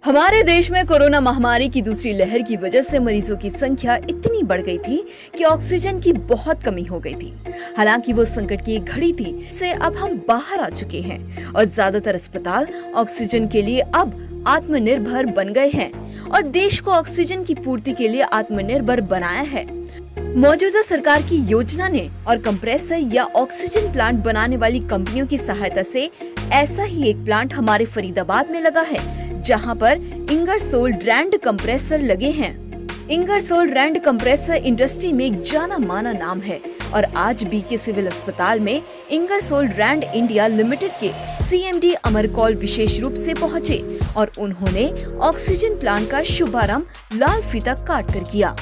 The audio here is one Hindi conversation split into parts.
हमारे देश में कोरोना महामारी की दूसरी लहर की वजह से मरीजों की संख्या इतनी बढ़ गई थी कि ऑक्सीजन की बहुत कमी हो गई थी। हालांकि वो संकट की एक घड़ी थी, से अब हम बाहर आ चुके हैं और ज्यादातर अस्पताल ऑक्सीजन के लिए अब आत्मनिर्भर बन गए हैं और देश को ऑक्सीजन की पूर्ति के लिए आत्मनिर्भर बनाया है। मौजूदा सरकार की योजना ने और कंप्रेसर या ऑक्सीजन प्लांट बनाने वाली कंपनियों की सहायता से ऐसा ही एक प्लांट हमारे फरीदाबाद में लगा है, जहां पर इंगरसोल रैंड कंप्रेसर लगे हैं। इंगरसोल रैंड कंप्रेसर इंडस्ट्री में एक जाना माना नाम है और आज बीके सिविल अस्पताल में इंगरसोल रैंड इंडिया लिमिटेड के CMD अमरकौल विशेष रूप से पहुंचे और उन्होंने ऑक्सीजन प्लांट का शुभारंभ लाल फीता काट कर किया।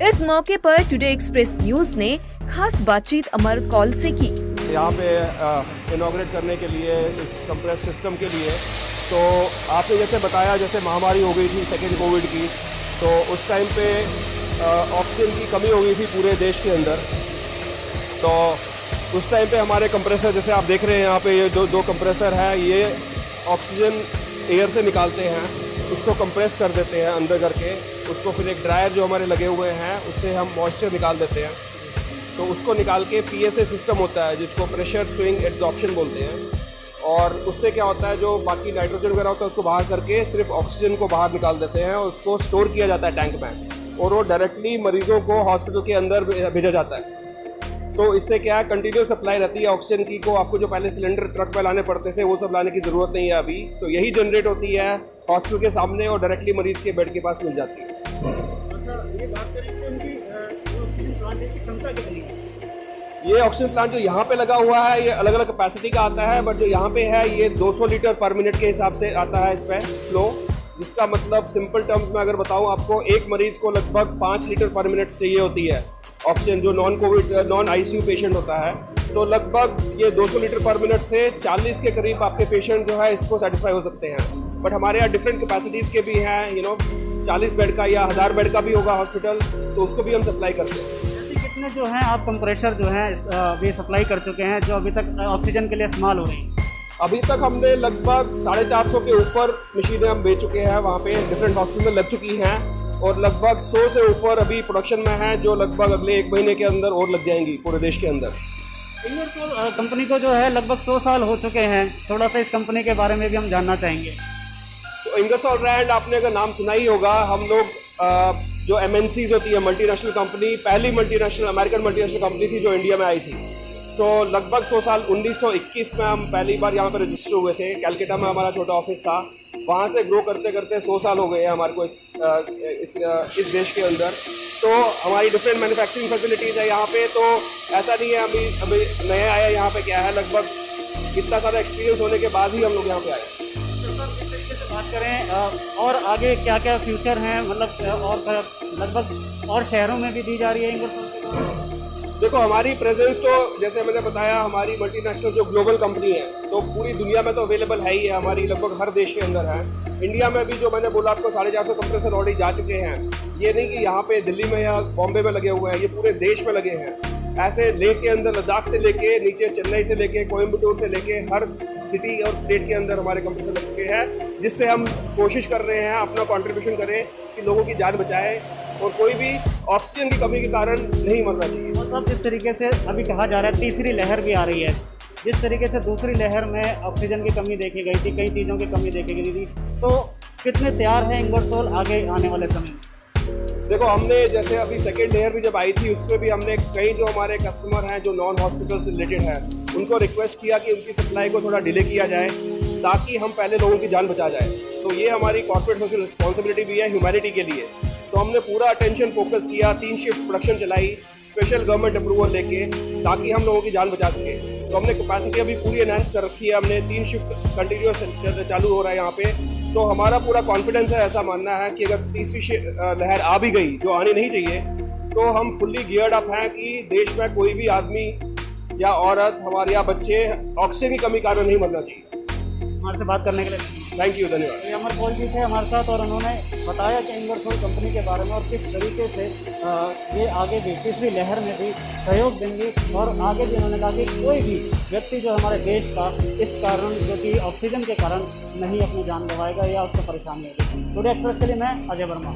इस मौके पर टुडे एक्सप्रेस न्यूज ने खास बातचीत अमरकौल से की। यहाँ पे इनॉग्रेट करने के लिए इस कंप्रेस सिस्टम के लिए तो आपने जैसे बताया, जैसे महामारी हो गई थी सेकेंड कोविड की, तो उस टाइम पे ऑक्सीजन की कमी हो गई थी पूरे देश के अंदर। तो उस टाइम पे हमारे कंप्रेसर, जैसे आप देख रहे हैं यहाँ पे ये दो कंप्रेसर है, ये ऑक्सीजन एयर से निकालते हैं, उसको कंप्रेस कर देते हैं अंदर करके, उसको फिर एक ड्रायर जो हमारे लगे हुए हैं उससे हम मॉइस्चर निकाल देते हैं। तो उसको निकाल के PSA सिस्टम होता है जिसको प्रेशर स्विंग एब्जॉर्प्शन बोलते हैं, और उससे क्या होता है जो बाकी नाइट्रोजन वगैरह होता है उसको बाहर करके सिर्फ ऑक्सीजन को बाहर निकाल देते हैं और उसको स्टोर किया जाता है टैंक में, और वो डायरेक्टली मरीजों को हॉस्पिटल के अंदर भेजा जाता है। तो इससे क्या है, कंटिन्यूस सप्लाई रहती है ऑक्सीजन की। को आपको जो पहले सिलेंडर ट्रक पे लाने पड़ते थे वो सब लाने की ज़रूरत नहीं है अभी, तो यही जनरेट होती है हॉस्पिटल के सामने और डायरेक्टली मरीज के बेड के पास मिल जाती है। ये बात करें तो उनकी ऑक्सीजन प्लांट की क्षमता कितनी है? ये ऑक्सीजन प्लांट जो यहाँ पे लगा हुआ है ये अलग अलग कैपेसिटी का आता है, बट जो यहाँ पे है ये 200 लीटर पर मिनट के हिसाब से आता है इस पर फ्लो, जिसका मतलब सिंपल टर्म्स में अगर बताऊँ आपको, एक मरीज को लगभग 5 लीटर पर मिनट चाहिए होती है ऑक्सीजन, जो नॉन ICU पेशेंट होता है। तो लगभग ये 200 लीटर पर मिनट से 40 के करीब आपके पेशेंट जो है इसको सेटिस्फाई हो सकते हैं। बट हमारे यहाँ डिफरेंट कैपेसिटीज़ के भी हैं, 40 बेड का या 1000 बेड का भी होगा हॉस्पिटल, तो उसको भी हम सप्लाई करते हैं। कितने जो हैं आप कंप्रेसर जो हैं अभी सप्लाई कर चुके हैं जो अभी तक ऑक्सीजन के लिए इस्तेमाल हो रही हैं? अभी तक हमने लगभग 450 के ऊपर मशीनें हम बेच चुके हैं, वहाँ पे डिफरेंट हॉस्पिटल में लग चुकी हैं, और लगभग 100 से ऊपर अभी प्रोडक्शन में हैं जो लगभग अगले 1 महीने के अंदर और लग जाएंगी पूरे देश के अंदर। इंगरसोल कंपनी को जो है लगभग 100 साल हो चुके हैं, थोड़ा सा इस कंपनी के बारे में भी हम जानना चाहेंगे। तो इंगरसोल रैंड आपने अगर नाम सुना ही होगा, हम लोग जो MNCs होती है मल्टीनेशनल कंपनी, पहली अमेरिकन मल्टीनेशनल कंपनी थी जो इंडिया में आई थी। तो लगभग 100 साल 1921 में हम पहली बार यहाँ पर रजिस्टर हुए थे। कैलकाटा में हमारा छोटा ऑफिस था, वहाँ से ग्रो करते करते 100 साल हो गए हैं हमारे को इस देश के अंदर। तो हमारी डिफरेंट मैन्युफैक्चरिंग फैसिलिटीज़ है यहाँ पे, तो ऐसा नहीं है अभी नए आया यहाँ पे क्या है, लगभग इतना सारा एक्सपीरियंस होने के बाद ही हम लोग यहाँ पे आए। बात करें और आगे क्या क्या फ्यूचर हैं, मतलब और लगभग और शहरों में भी दी जा रही है इंगरसोल? देखो हमारी प्रेजेंस तो जैसे मैंने बताया, हमारी मल्टीनेशनल जो ग्लोबल कंपनी है तो पूरी दुनिया में तो अवेलेबल है ही है, हमारी लगभग हर देश के अंदर है। इंडिया में भी जो मैंने बोला आपको 450 कंप्रेसर ऑलरेडी जा चुके हैं। ये नहीं कि यहाँ पे दिल्ली में या बॉम्बे में लगे हुए हैं, ये पूरे देश में लगे हैं। ऐसे लेह के अंदर, लद्दाख से लेके नीचे चेन्नई से लेके कोयम्बटूर से लेके हर सिटी और स्टेट के अंदर हमारे कंप्रेसर लग चुके हैं, जिससे हम कोशिश कर रहे हैं अपना कंट्रीब्यूशन करें कि लोगों की जान बचाए और कोई भी ऑक्सीजन की कमी के कारण नहीं मरना चाहिए। और सब जिस तरीके से अभी कहा जा रहा है तीसरी लहर भी आ रही है, जिस तरीके से दूसरी लहर में ऑक्सीजन की कमी देखी गई थी, कई चीज़ों की कमी देखी गई थी, तो कितने तैयार है इंगरसोल आगे आने वाले समय में? देखो हमने जैसे अभी सेकेंड लेयर भी जब आई थी उसमें भी हमने कई जो हमारे कस्टमर हैं जो नॉन हॉस्पिटल से रिलेटेड है उनको रिक्वेस्ट किया कि उनकी सप्लाई को थोड़ा डिले किया जाए ताकि हम पहले लोगों की जान बचा जाए। तो ये हमारी कॉर्पोरेट सोशल रिस्पॉन्सिबिलिटी भी है ह्यूमैनिटी के लिए। तो हमने पूरा अटेंशन फोकस किया, 3 शिफ्ट प्रोडक्शन चलाई स्पेशल गवर्नमेंट अप्रूवल लेके ताकि हम लोगों की जान बचा सके। तो हमने कैपेसिटी अभी पूरी एनहांस कर रखी है, हमने 3 शिफ्ट कंटिन्यूस चालू हो रहा है यहाँ पे। तो हमारा पूरा कॉन्फिडेंस है, ऐसा मानना है कि अगर तीसरी लहर आ भी गई जो आनी नहीं चाहिए, तो हम फुल्ली गियर्ड अप हैं कि देश में कोई भी आदमी या औरत, हमारे यहाँ बच्चे ऑक्सीजन की कमी कारण नहीं मरना चाहिए। हमारे से बात करने के लिए थैंक यू, धन्यवाद। अमर पॉल जी थे हमारे साथ और उन्होंने बताया कि इंगरसोल कंपनी के बारे में और किस तरीके से ये आगे भी तीसरी लहर में भी सहयोग देंगे। और आगे भी उन्होंने कहा कि कोई भी व्यक्ति जो हमारे देश का इस कारण जो कि ऑक्सीजन के कारण नहीं अपनी जान गंवाएगा या उसको परेशानी होगी। टुडे एक्सप्रेस के लिए मैं अजय वर्मा।